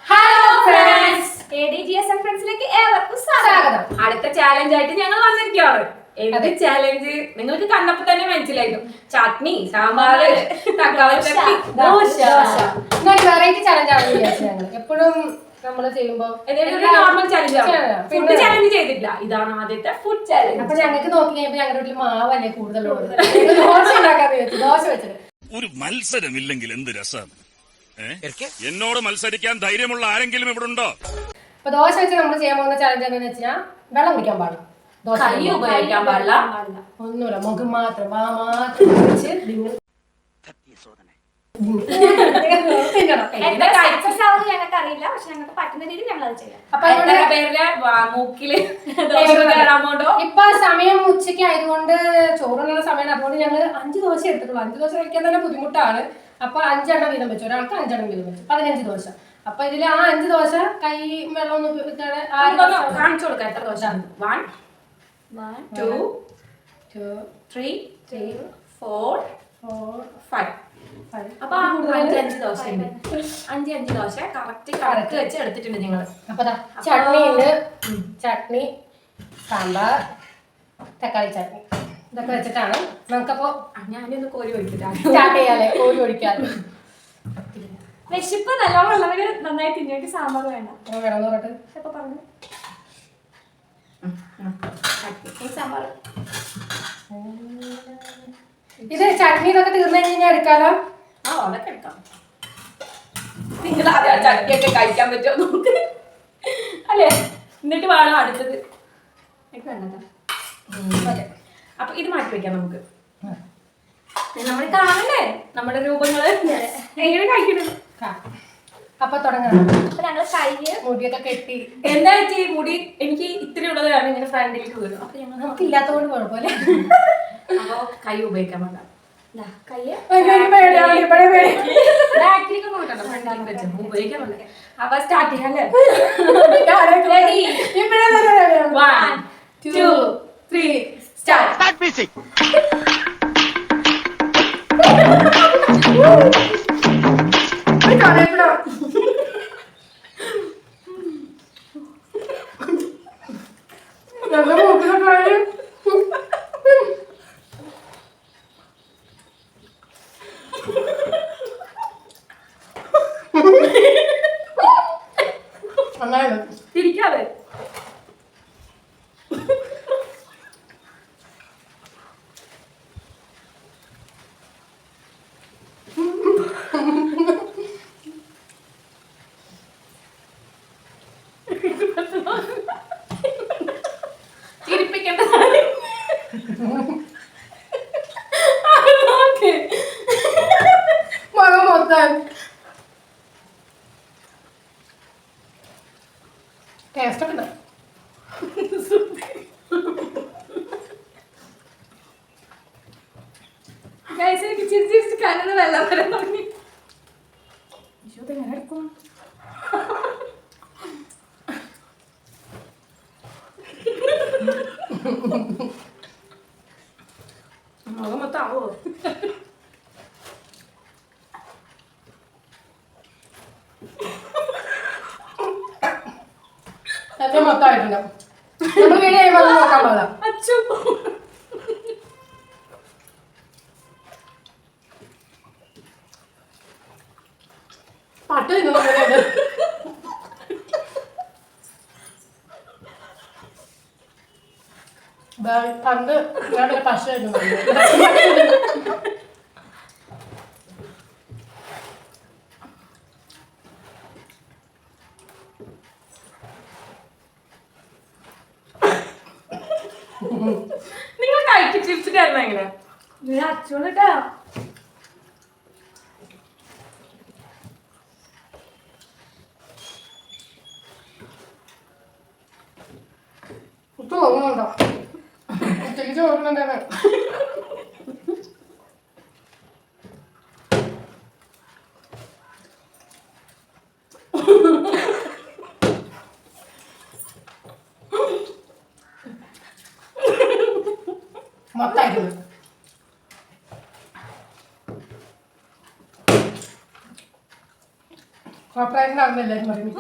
Hello friends, ADGSM ഫ്രണ്ട്സിലേക്ക് ഏവർക്കും സ്വാഗതം. അടുത്ത ചാലഞ്ച് ആയിട്ട് ഞങ്ങൾ വന്നിരിക്കുകയാണ്. എന്ത് ചാലഞ്ച് നിങ്ങൾക്ക് കണ്ടപ്പോ തന്നെ മനസ്സിലായിരുന്നു. ചട്നി, സാമ്പാർ, തക്കാളി ചട്നി, ദോശ. വെറൈറ്റി ചാലഞ്ച് ആണ് ഞങ്ങൾ എപ്പോഴും നമ്മള് ചെയ്യുമ്പോ നോർമൽ ചാലഞ്ച് ആണ്. ഫുഡ് ചാലഞ്ച് ചെയ്തിട്ടില്ല. ഇതാണ് ആദ്യത്തെ ഫുഡ് ചാലഞ്ച്. അപ്പൊ ഞങ്ങൾക്ക് നോക്കി കഴിയുമ്പോ ഞങ്ങളുടെ വീട്ടിൽ മാവല്ലേ കൂടുതലുള്ളത്. ദോശ ഉണ്ടാക്കാൻ വെച്ചു, ദോശ വെച്ചത്. ഒരു മത്സരമില്ലെങ്കിൽ എന്ത് രസം. എന്നോട് മത്സരിക്കാൻ ധൈര്യമുള്ള ആരെങ്കിലും ഇവിടെ ഉണ്ടോ? അപ്പൊ ദോശ വെച്ച് നമ്മൾ ചെയ്യാൻ പോകുന്ന ചാലഞ്ച് എന്താണെന്ന് വെച്ചാൽ വെള്ളം കുടിക്കാൻ പാടില്ല, ദോശ ഉപയോഗിക്കാൻ പാടില്ല, ഒന്നുമില്ല, മുഖം മാത്രം വാ മാത്രം വെച്ച് ഞങ്ങൾക്ക് അറിയില്ല, പക്ഷെ ഞങ്ങൾക്ക് പറ്റുന്ന രീതിയിൽ ഞങ്ങൾ അത് ചെയ്യാം. അപ്പൊ പേരുടെ മൂക്കില് ഇപ്പൊ സമയം ഉച്ചയ്ക്ക് ആയതുകൊണ്ട് ചോറുള്ള സമയമാണ്. അതുകൊണ്ട് ഞങ്ങൾ 5 ദോശ എടുത്തിട്ടുള്ളൂ. 5 ദോശ കഴിക്കാൻ തന്നെ ബുദ്ധിമുട്ടാണ്. അപ്പൊ 5 എണ്ണം വീതം വെച്ചു, ഒരാൾക്ക് 5 എണ്ണം വീതം വെച്ചു, 15 ദോശ. അപ്പൊ ഇതില് ആ 5 ദോശ കൈ വെള്ളം ഒന്നും കാണിച്ചു കൊടുക്കാം. എത്ര ദോശ? 1 2 3 4 5. അപ്പൊ 5 ദോശ ഉണ്ട്. 5 ദോശ കറക്റ്റ് വെച്ച് എടുത്തിട്ടുണ്ട് ഞങ്ങള്. അപ്പൊ ചട്നി ഉണ്ട്, ചട്നി, സാമ്പാർ, തക്കാളി ചട്നി, ഇതൊക്കെ വെച്ചിട്ടാണ് നമുക്കപ്പോ ഞാനൊന്ന് കോരി ഒഴിച്ചിട്ടാണ് സ്റ്റാർട്ട് ചെയ്യാല്ലേ. കോരി ഒഴിക്കാറ് വിശപ്പ് നല്ലോണം ഉള്ളവര് നന്നായി തിന്നിട്ട് സാമ്പാർ വേണ്ട വേണമെന്ന് പറഞ്ഞിട്ട് ഇപ്പൊ പറഞ്ഞു സാമ്പാർ. ഇത് ചട്നി ഇതൊക്കെ തീർന്നു കഴിഞ്ഞാൽ എടുക്കാലോ. അതൊക്കെ എടുക്കാം. നിങ്ങൾ ആദ്യം ചട്നിയൊക്കെ കഴിക്കാൻ പറ്റുമോ നോക്ക് അല്ലേ, എന്നിട്ട് വേണം അടുത്തത്. എനിക്ക് വേണ്ടത്. അപ്പൊ ഇത് മാറ്റി വെക്കാം നമുക്ക്. നമ്മൾ കാണണ്ടേ നമ്മുടെ രൂപങ്ങള് എങ്ങനെ കഴിക്കണത്. അപ്പൊ തുടങ്ങാം. അപ്പൊ ഞങ്ങള് കയ്യ് മുടിയൊക്കെ കെട്ടി. എന്താ വെച്ചാൽ ഈ മുടി എനിക്ക് ഇത്തിരി ഉള്ളതാണ് ഇങ്ങനെ ഫ്രണ്ടിലേക്ക് വരും. അപ്പൊ ഞങ്ങൾ നമുക്ക് ഇല്ലാത്തതുകൊണ്ട് കുഴപ്പമില്ല. അപ്പൊ കൈ ഉപയോഗിക്കാൻ വേണ്ട. കയ്യ് ഉപയോഗിക്കാൻ വേണ്ട. അപ്പൊ സ്റ്റാർട്ട് ചെയ്യാം അല്ലേ? 1 2 3 സ്റ്റാർട്ട്. തിരിക്കാതെ തിരിപ്പിക്കേണ്ടതാണ്. മുഖം മൊത്തം ടേസ്റ്റ് ഒക്കെ ഉണ്ട്. എനിക്ക് ചിരിച്ചിരിച്ച് കണ്ണിന് വെള്ളം വരാൻ തുടങ്ങി. ഇതെങ്ങനെ എടുക്കും? മുഖം മൊത്തം ആവോ? അത് മൊത്തമായിട്ടുണ്ട്. നമ്മൾ വീഡിയോ ചെയ്യുമ്പോൾ അത് നോക്കാൻ പാടില്ല. അച്ചു പട്ട് തിന്നുന്നത് പണ്ട് ഞാൻ പശ നിങ്ങൾ കഴിച്ച് ചിരിച്ചിട്ടായിരുന്നു എങ്ങനെ? അച്ചോളിട്ടാ തോന്നുന്നുണ്ടോ? ഉച്ചയ്ക്ക് ചോറുന്നുണ്ടാണ്. മൊത്തമായിരുന്നു. ഓപ്പറേഷൻ ആകുമ്പോൾ എല്ലാവരും പറയും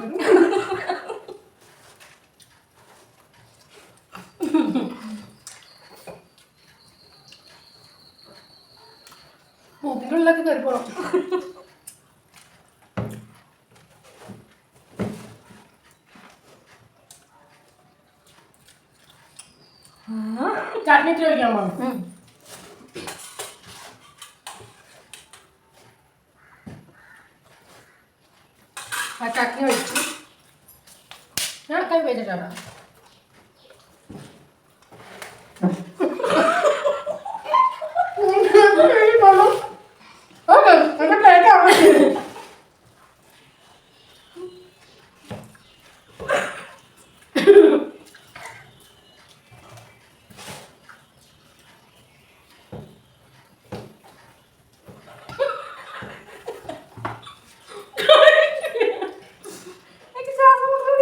മൂക്കിൻ്റെ ഉള്ളിലൊക്കെ കയറിപ്പോണം. ചട്നി ചോദിക്കാൻ പോകണം. ആ ചട്നി ഒഴിച്ചു ഞാൻ കൈ വെച്ചിട്ടാണ്.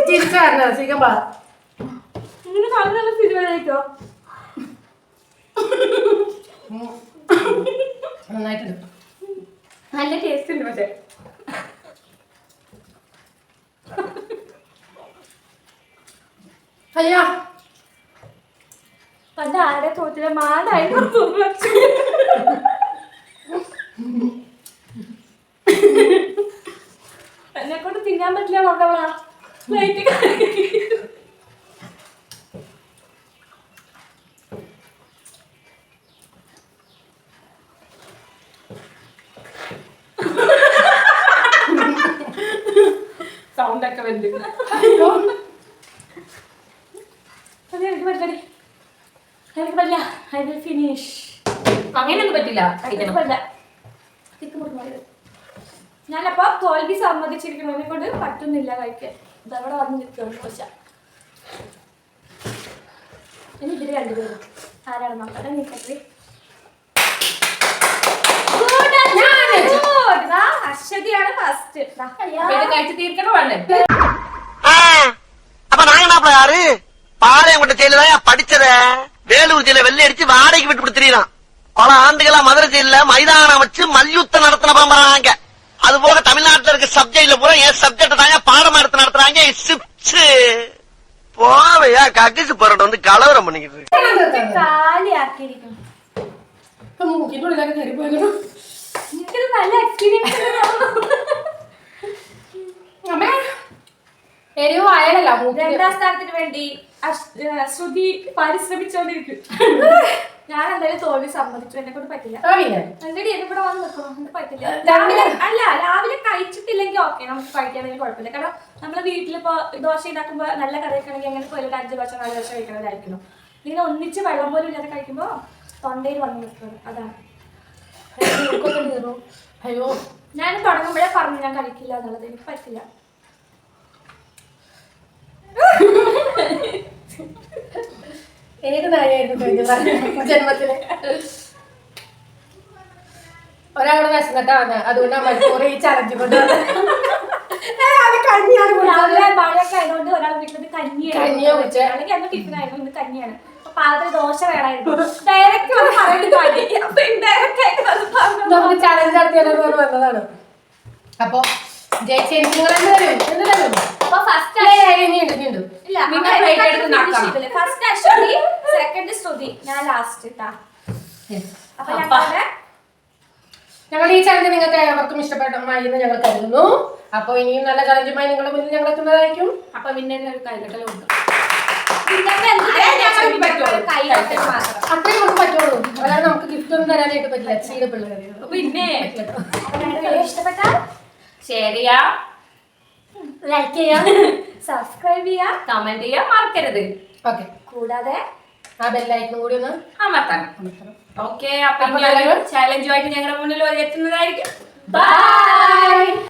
ചിരിച്ചായിരുന്നു ചിക്കൻ പാ നല്ല സിനിമയിലേക്കോ നന്നായിട്ടുണ്ട്. നല്ല ടേസ്റ്റ് ഉണ്ട്. പക്ഷെ അയ്യാ പണ്ട് ആരുടെ തോറ്റിലെ മാടായിരുന്നു. എന്നെ കൊണ്ട് തിന്നാൻ പറ്റില്ല കൊണ്ടവളാ. സൗണ്ട് ഒക്കെ വരുന്നുണ്ട്. എനിക്ക് പറ്റടി, എനിക്ക് പറ്റില്ല. I will finish. അങ്ങനെയൊന്നും പറ്റില്ല, കഴിക്കണം. ഞാനപ്പോ തോൽവി സമ്മതിച്ചിരിക്കുന്നതിനെ കൊണ്ട് പറ്റുന്നില്ല കഴിക്കാൻ. ഇതവിടെ വന്ന് നിൽക്കുകയാണ് ദോശ. ഇനി ഇതിൽ രണ്ടുപേരും ആരാണ് നോക്കട്ടെ. നീക്കട്ടെ. അശ്വതിയാണ് ഫസ്റ്റ്. കഴിച്ച് തീർക്കണം വേണ്ടേ? அப்ப நாங்க என்ன யாரு பாளையங்கோட்டை ஜெயில தான் படிச்சத வேலூர் ஜெயில வெள்ளை அடிச்சு வாடகைக்கு விட்டு கொடுத்துறான். பல ஆண்டுகளா மதுரை ஜெயில மைதானம் வச்சு மல்யுத்தம் நடத்தின பரம்பராங்க. அது போக தமிழ்நாட்டுல இருக்க சப்ஜெக்ட்ல பூரா என் சப்ஜெக்ட் தாங்க பாடம் எடுத்து நடத்துறாங்க. போவையா கக்கிசு போராட்டம் வந்து கலவரம் பண்ணிக்கிட்டு കാലിയാക്കിയിരിക്കുന്നു. മൂക്കിൻ്റെ ഉള്ളിലൊക്കെ കയറിപ്പോയിരുന്നു. എനിക്കത് നല്ല എക്സ്പീരിയൻസ്. അമ്മേ എരിവ് ആയാലല്ല രണ്ടാം സ്ഥാനത്തിന് വേണ്ടി ശ്രുതി പരിശ്രമിച്ചോണ്ടിരിക്കും. ഞാൻ എന്തായാലും തോൽവി സമ്മതിച്ചു. എന്നെ കൊണ്ട് പറ്റില്ല. എന്റെ എന്നെ കൂടെ വന്ന് നിൽക്കണം. എനിക്ക് പറ്റില്ല. രാവിലെ കഴിച്ചിട്ടില്ലെങ്കിൽ ഓക്കെ, നമുക്ക് കഴിക്കാണെങ്കിൽ കുഴപ്പമില്ല. കാരണം നമ്മളെ വീട്ടിലിപ്പോ ദോശ ഉണ്ടാക്കുമ്പോ നല്ല കറിയൊക്കെ ആണെങ്കിൽ അങ്ങനെ പോലും 5 ദോശ 4 ദോശ കഴിക്കണതായിരിക്കണം. ഇങ്ങനെ ഒന്നിച്ച് വെള്ളം പോലും ഇല്ലാതെ കഴിക്കുമ്പോ തൊണ്ടയിൽ വന്ന് നിൽക്കണം. അതാണ്. അയ്യോ ഞാൻ തുടങ്ങുമ്പോഴേ പറഞ്ഞു ഞാൻ കഴിക്കില്ല എന്നുള്ളത്. എനിക്ക് പറ്റില്ല. ഏത് നായായിരുന്നു കഴിഞ്ഞ ജന്മത്തില് ഒരാള് വിശന്നിട്ടാണ്. അതുകൊണ്ട് മണിക്കൂറ് ഈ ചലഞ്ച് കൊണ്ട് രാവിലെ മഴയൊക്കെ ആയതുകൊണ്ട് ഒരാൾ വീട്ടിൽ കഞ്ഞിയാ കുടിച്ചേ. അല്ലെങ്കിൽ അന്ന് ടിഫിൻ ആയിരുന്നു. ഇന്ന് കഞ്ഞിയാണ്. അപ്പൊ പാത്രത്തിൽ ദോശ വേണമായിരുന്നു. ഡയറക്റ്റ് വന്ന് പറയുന്നത് കഞ്ഞി. അപ്പൊ ഇൻഡയറക്റ്റ് ആയിട്ട് നമുക്ക് ചലഞ്ച് നടത്തിയാലോ വന്നതാണ്. അപ്പൊ ജയിച്ച എനിക്ക് നിങ്ങൾ എന്തായാലും അപ്പൊ ഫസ്റ്റ് ഫസ്റ്റ് അശ്വതി, സെക്കൻഡ് ശ്രുതി, ഞാൻ ലാസ്റ്റ്. അപ്പൊ ഞങ്ങൾ ഈ ചലഞ്ച് നിങ്ങൾക്ക് ഏവർക്കും ഇഷ്ടപ്പെട്ടമായി എന്ന് ഞങ്ങൾ കരുതുന്നു. അപ്പൊ ഇനിയും നല്ല ചലഞ്ചുമായി നിങ്ങളുടെ മുന്നിൽ ഞങ്ങൾ എത്തുന്നതായിരിക്കും. അപ്പൊ പിന്നെ ഒരു കൈകെട്ടലും ഉണ്ട്. അത്രയും നമുക്ക് പറ്റുള്ളൂ. അല്ലാതെ നമുക്ക് ഗിഫ്റ്റ് ഒന്നും തരാനായിട്ട് പറ്റില്ല. ചീടെ പിള്ളേരെ പിന്നെ ഇഷ്ടപ്പെട്ടാൽ ഷെയർ ചെയ്യാ, ലൈക്ക് ചെയ്യാ, സബ്സ്ക്രൈബ് ചെയ്യാ, കമന്റ് ചെയ്യാൻ മറക്കരുത്. ഓക്കെ. കൂടാതെ ആ ബെല്ലൈക്കനും കൂടി ഒന്ന് അമർത്തണം. ഓക്കെ. അപ്പൊ ചാലഞ്ചുമായിട്ട് ഞങ്ങളുടെ മുന്നിൽ എത്തുന്നതായിരിക്കും. ബൈ.